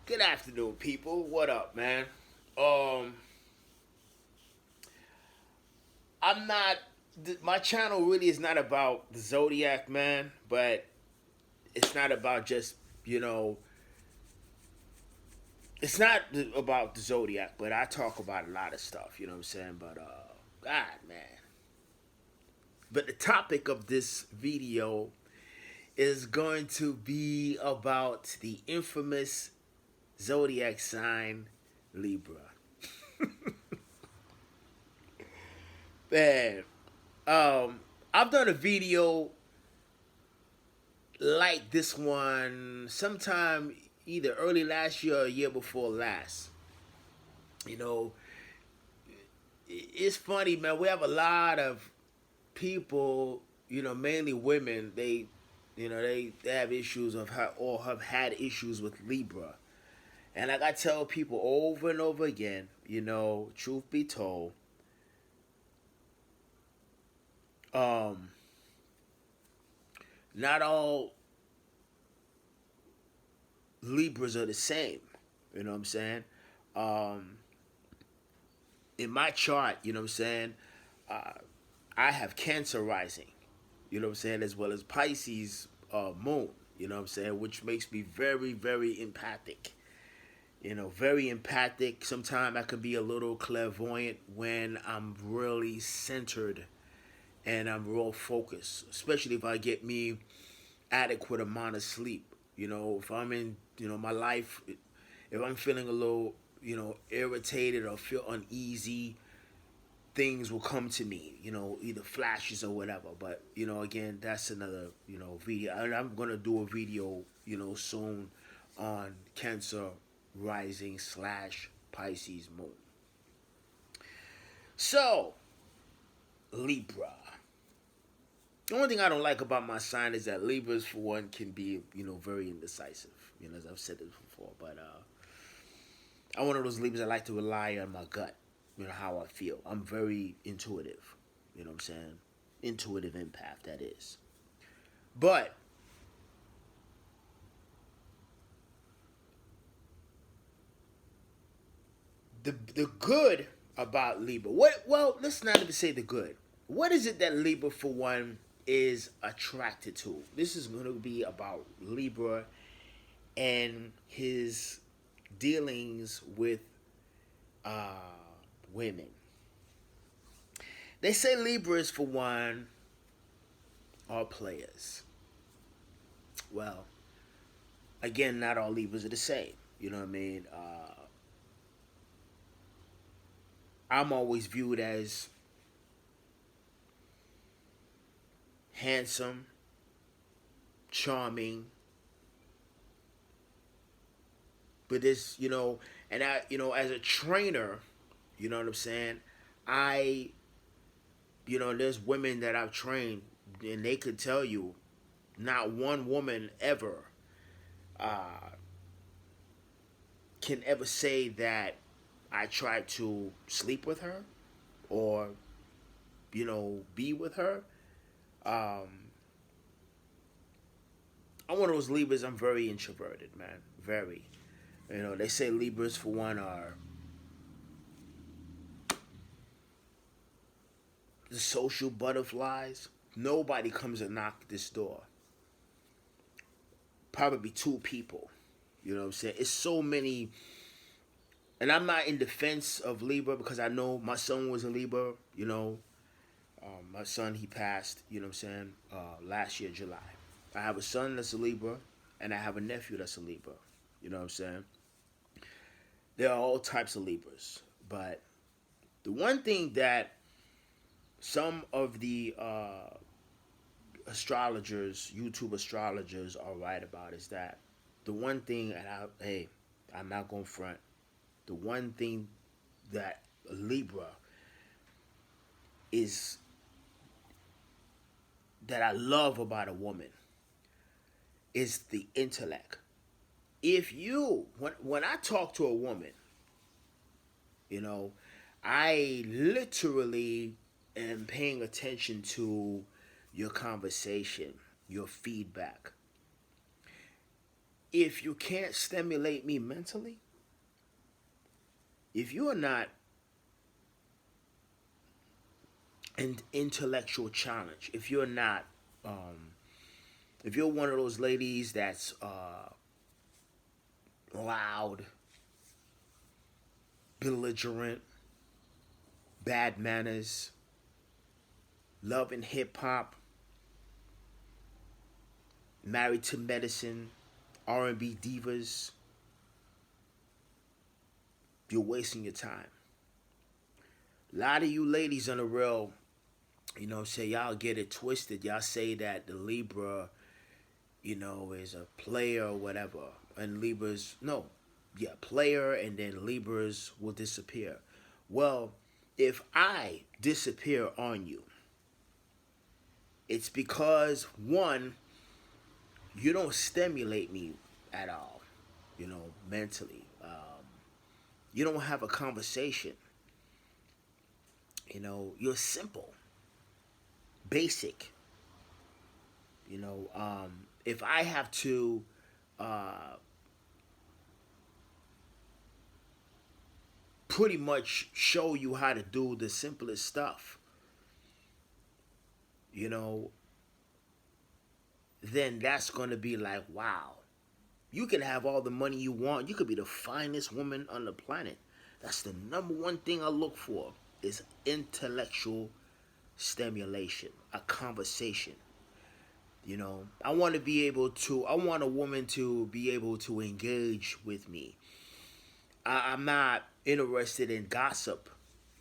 Good afternoon, people. What up, man? Um, I'm not. My channel really is not about the zodiac, man. But it's not about just you know. It's not about the zodiac, but I talk about a lot of stuff. You know what I'm saying? But God, man. But the topic of this video is going to be about the infamous zodiac sign Libra. Man, um, I've done a video like this one sometime either early last year or year before last. You know, it's funny, man. We have a lot of people, mainly women. They have issues of how, or have had issues with Libra. And like I tell people over and over again, truth be told, um, not all Libras are the same. You know what I'm saying? Um, in my chart, you know what I'm saying, uh, I have Cancer rising, you know what I'm saying, as well as Pisces moon, you know what I'm saying, which makes me very, very empathic. Very empathic. Sometimes I can be a little clairvoyant when I'm really centered and I'm real focused, especially if I get me adequate amount of sleep. If I'm in, my life, if I'm feeling a little, irritated or feel uneasy, things will come to me, either flashes or whatever. But, again, that's another, video. And I'm going to do a video, soon on Cancer rising slash Pisces moon. So, Libra. The only thing I don't like about my sign is that Libras, for one, can be, very indecisive. As I've said this before. But I'm one of those Libras that like to rely on my gut, how I feel. I'm very intuitive. You know what I'm saying? Intuitive empath, that is. But the good about Libra. Let's not even say the good. What is it that Libra, for one, is attracted to? This is going to be about Libra and his dealings with uh, women. They say Libras, for one, are players. Well, again, not all Libras are the same. You know what I mean? I'm always viewed as handsome, charming, but this, and I, as a trainer, you know what I'm saying? I, there's women that I've trained, and they could tell you, not one woman ever uh, can ever say that I tried to sleep with her or, be with her. Um, I'm one of those Libras. I'm very introverted, man. Very. They say Libras, for one, are the social butterflies. Nobody comes and knock this door. Probably two people. You know what I'm saying? It's so many. And I'm not in defense of Libra because I know my son was a Libra. My son, he passed, what I'm saying, last year, July. I have a son that's a Libra, and I have a nephew that's a Libra. You know what I'm saying? There are all types of Libras. But the one thing that some of the astrologers, YouTube astrologers, are right about is that the one thing, and I'm not going to front, the one thing that Libra is that I love about a woman is the intellect. If you, when I talk to a woman, you know, I literally am paying attention to your conversation, your feedback. if you can't stimulate me mentally, if you're not an intellectual challenge, um, if you're one of those ladies that's loud, belligerent, bad manners, loving hip hop, married to medicine, R&B divas, you're wasting your time. A lot of you ladies on the real, say y'all get it twisted. Y'all say that the Libra, is a player or whatever. And Libras, no, yeah, player, and then Libras will disappear. Well, if I disappear on you, it's because one, you don't stimulate me at all, mentally. You don't have a conversation. You're simple, basic. If I have to uh, pretty much show you how to do the simplest stuff, you know, then that's going to be like, wow. You can have all the money you want. You could be the finest woman on the planet. That's the number one thing I look for is intellectual stimulation, a conversation. I want to be able to, I want a woman to be able to engage with me. I'm not interested in gossip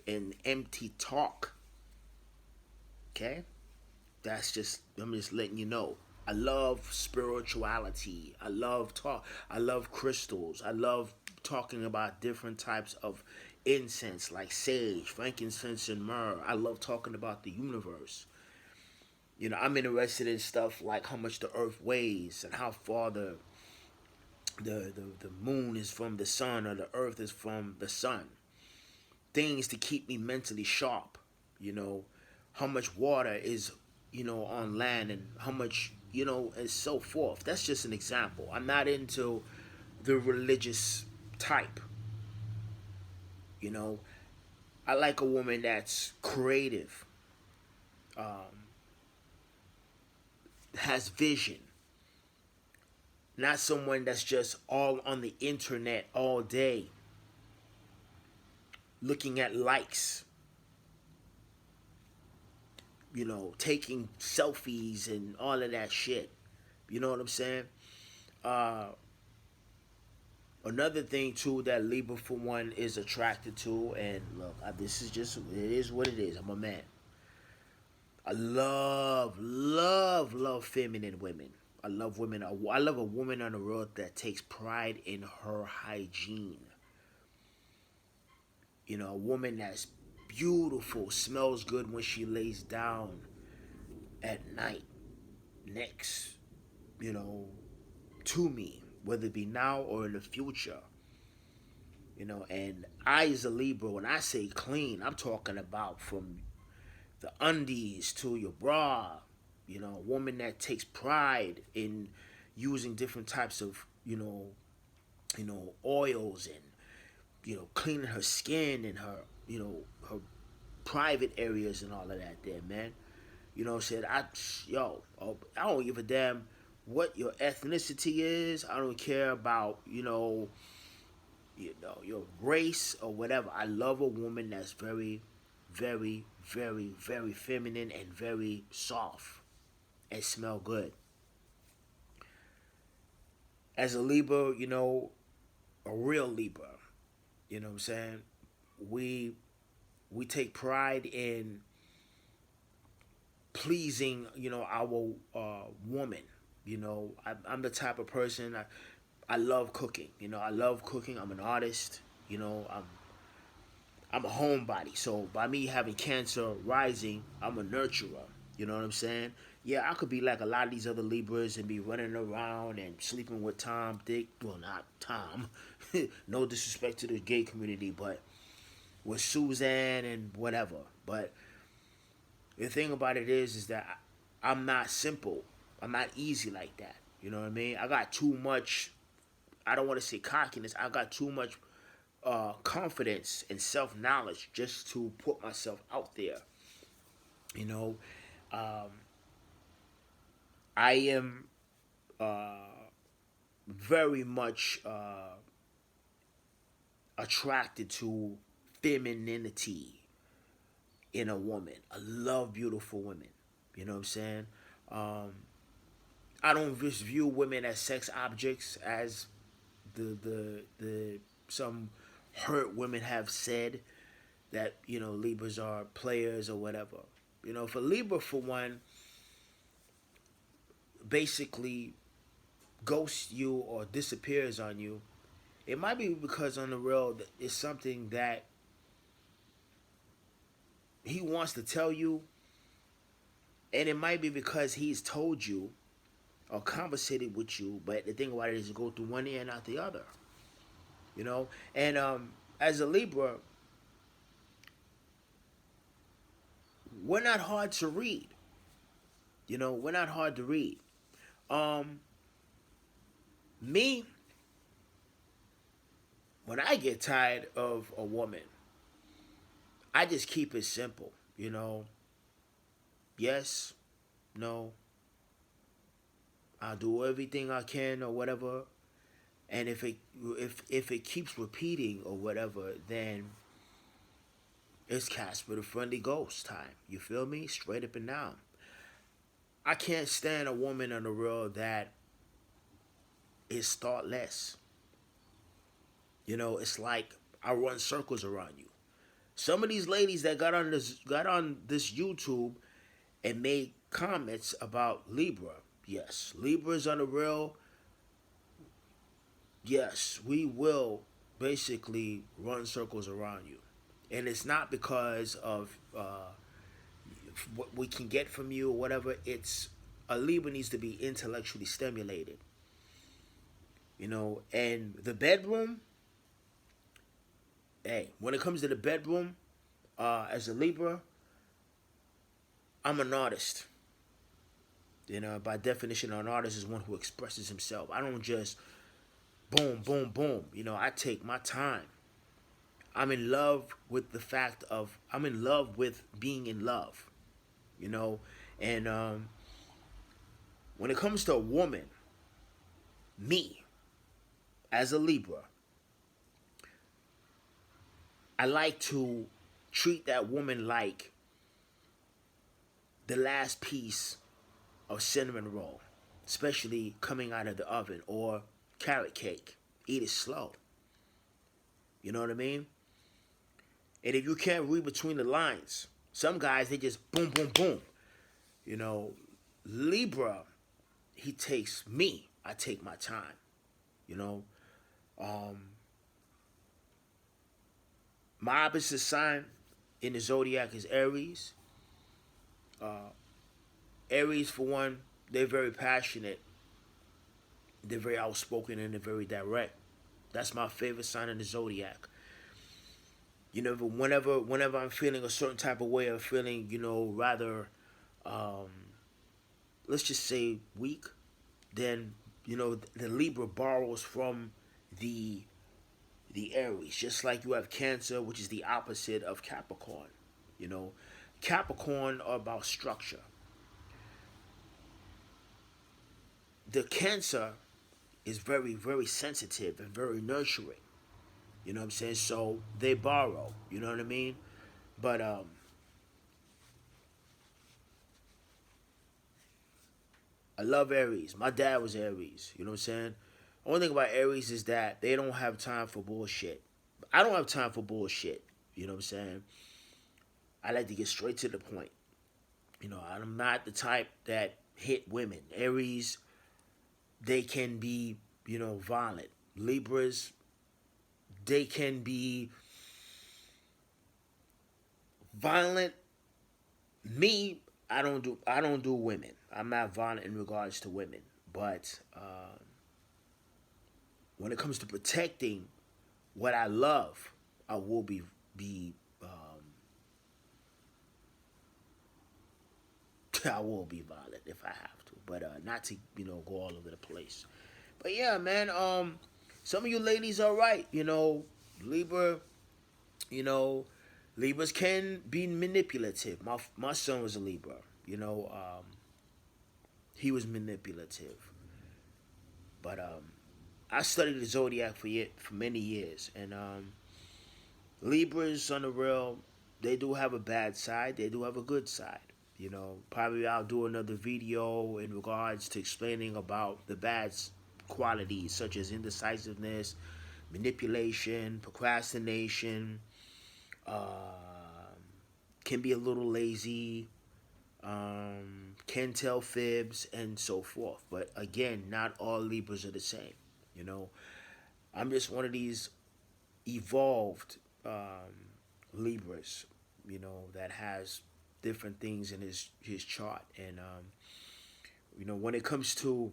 and empty talk. Okay? I'm just letting you know. I love spirituality. I love talk. I love crystals. I love talking about different types of incense like sage, frankincense, and myrrh. I love talking about the universe. I'm interested in stuff like how much the earth weighs and how far the moon is from the sun or the earth is from the sun. Things to keep me mentally sharp. You know, how much water is, on land and how much, and so forth. That's just an example. I'm not into the religious type. You know, I like a woman that's creative, has vision, not someone that's just all on the internet all day looking at likes, taking selfies and all of that shit. You know what I'm saying? Uh, Another thing too that Libra for one is attracted to, and look, this is just it is what it is. I'm a man. I love, love, love feminine women. I love women. I love a woman on the road that takes pride in her hygiene. A woman that's beautiful, smells good when she lays down at night next, you know, to me, whether it be now or in the future. And I as a Libra, when I say clean, I'm talking about from the undies to your bra. A woman that takes pride in using different types of, oils and, cleaning her skin and her, her private areas and all of that there, man. Said I don't give a damn what your ethnicity is. I don't care about, your race or whatever. I love a woman that's very, very, very, very feminine and very soft and smell good. As a Libra, a real Libra, you know what I'm saying? We we take pride in pleasing, our woman. I'm the type of person I love cooking. I love cooking. I'm an artist. I'm a homebody. So by me having Cancer rising, I'm a nurturer. You know what I'm saying? Yeah, I could be like a lot of these other Libras and be running around and sleeping with Tom, Dick. Well, not Tom. No disrespect to the gay community, but with Suzanne and whatever. But the thing about it is that I'm not simple. I'm not easy like that. You know what I mean? I got too much. I don't want to say cockiness. I got too much confidence and self knowledge just to put myself out there. You know, um, I am very much attracted to femininity in a woman. I love beautiful women. You know what I'm saying? Um, I don't just view women as sex objects, as the some hurt women have said that Libras are players or whatever. For Libra, for one, basically ghosts you or disappears on you, it might be because on the real it's something that he wants to tell you, and it might be because he's told you or conversated with you, but the thing about it is you go through one ear and not the other. You know, and as a Libra, we're not hard to read. We're not hard to read. Um, me, when I get tired of a woman, I just keep it simple. Yes, no, I'll do everything I can or whatever. And if it keeps repeating or whatever, then it's Casper the Friendly Ghost time. You feel me? Straight up and down. I can't stand a woman on the road that is thoughtless. It's like I run circles around you. Some of these ladies that got on this YouTube and made comments about Libra. Yes, Libra's on the real. Yes, we will basically run circles around you, and it's not because of what we can get from you or whatever. It's a Libra needs to be intellectually stimulated. And the bedroom. Hey, when it comes to the bedroom, as a Libra, I'm an artist. By definition, an artist is one who expresses himself. I don't just boom, boom, boom. I take my time. I'm in love with the fact of I'm in love with being in love. You know, and when it comes to a woman, me as a Libra, I like to treat that woman like the last piece of cinnamon roll, especially coming out of the oven, or carrot cake. Eat it slow. You know what I mean? And if you can't read between the lines, some guys they just boom, boom, boom. You know, Libra, he takes me. I take my time. You know, um, my opposite sign in the zodiac is Aries. Aries, for one, they're very passionate. They're very outspoken and they're very direct. That's my favorite sign in the zodiac. Whenever I'm feeling a certain type of way, of feeling, rather, um, let's just say weak, then the Libra borrows from the the Aries, just like you have Cancer, which is the opposite of Capricorn. You know, Capricorn are about structure. The Cancer is very, very sensitive and very nurturing. You know what I'm saying? So they borrow. You know what I mean? But I love Aries. My dad was Aries. You know what I'm saying? Only thing about Aries is that they don't have time for bullshit. I don't have time for bullshit. You know what I'm saying? I like to get straight to the point. I'm not the type that hit women. Aries, they can be, violent. Libras, they can be violent. Me, I don't do women. I'm not violent in regards to women. But when it comes to protecting what I love, I will be I will be violent if I have to, but not to go all over the place. But yeah, man. Some of you ladies are right. Libra. You know, Libras can be manipulative. My son was a Libra. You know, he was manipulative. But I studied the zodiac for many years, and Libras on the real, they do have a bad side. They do have a good side. Probably I'll do another video in regards to explaining about the bad qualities such as indecisiveness, manipulation, procrastination, can be a little lazy, can tell fibs, and so forth. But again, not all Libras are the same. You know, I'm just one of these evolved Libras, that has different things in his chart. And when it comes to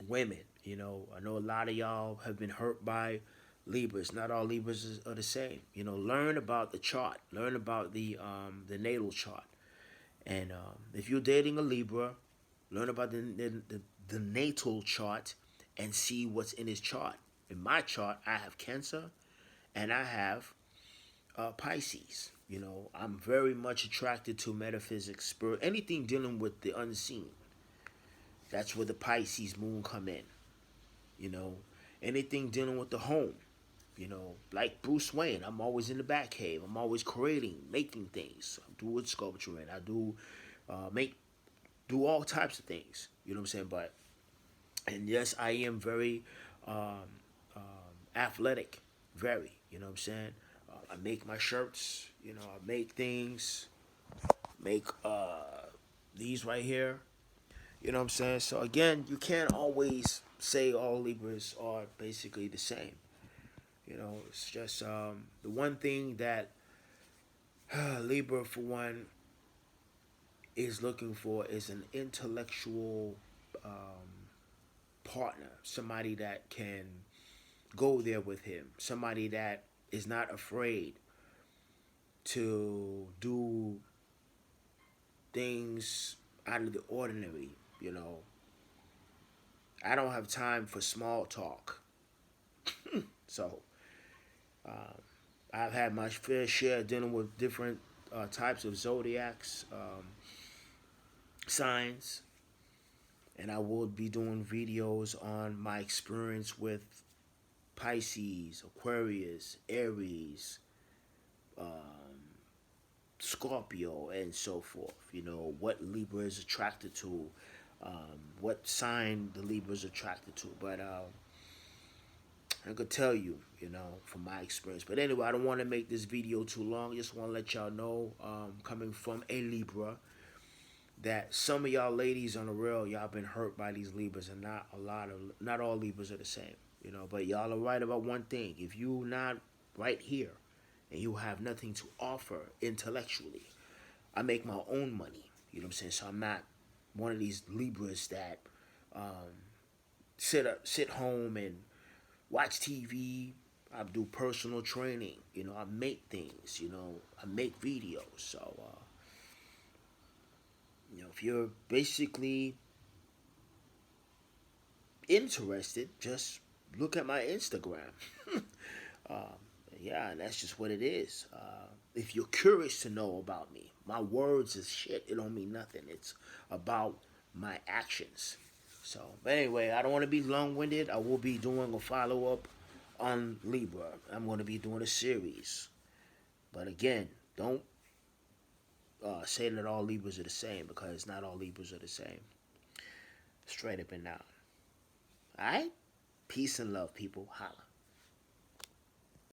women, I know a lot of y'all have been hurt by Libras. Not all Libras are the same. Learn about the chart. Learn about the natal chart. And if you're dating a Libra, learn about the natal chart and see what's in his chart. In my chart, I have Cancer and I have Pisces. I'm very much attracted to metaphysics, spirit, anything dealing with the unseen. That's where the Pisces moon come in. You know, anything dealing with the home. Like Bruce Wayne, I'm always in the Batcave. I'm always creating, making things. I do wood sculpturing. I do make do all types of things. You know what I'm saying? And yes, I am very um, athletic. Very. You know what I'm saying? I make my shirts. I make things. Make these right here. You know what I'm saying? So again, you can't always say all Libras are basically the same. It's just the one thing that Libra, for one, is looking for is an intellectual partner, somebody that can go there with him, somebody that is not afraid to do things out of the ordinary. I don't have time for small talk. So I've had my fair share dealing with different types of zodiacs, signs, and I will be doing videos on my experience with Pisces, Aquarius, Aries, Scorpio, and so forth. What Libra is attracted to, what sign the Libra is attracted to. But I could tell you, from my experience. But anyway, I don't want to make this video too long. I just want to let y'all know, coming from a Libra, that some of y'all ladies on the real, y'all been hurt by these Libras, and not all Libras are the same. But y'all are right about one thing. If you not right here, and you have nothing to offer intellectually, I make my own money. You know what I'm saying? So I'm not one of these Libras that sit home and watch TV. I do personal training. I make things. I make videos. So, if you're basically interested, just look at my Instagram. um, yeah, and that's just what it is. If you're curious to know about me, my words is shit. It don't mean nothing. It's about my actions. So, but anyway, I don't want to be long-winded. I will be doing a follow-up on Libra. I'm going to be doing a series. But again, don't say that all Libras are the same, because not all Libras are the same. Straight up and down. Alright? Peace and love, people. Holla.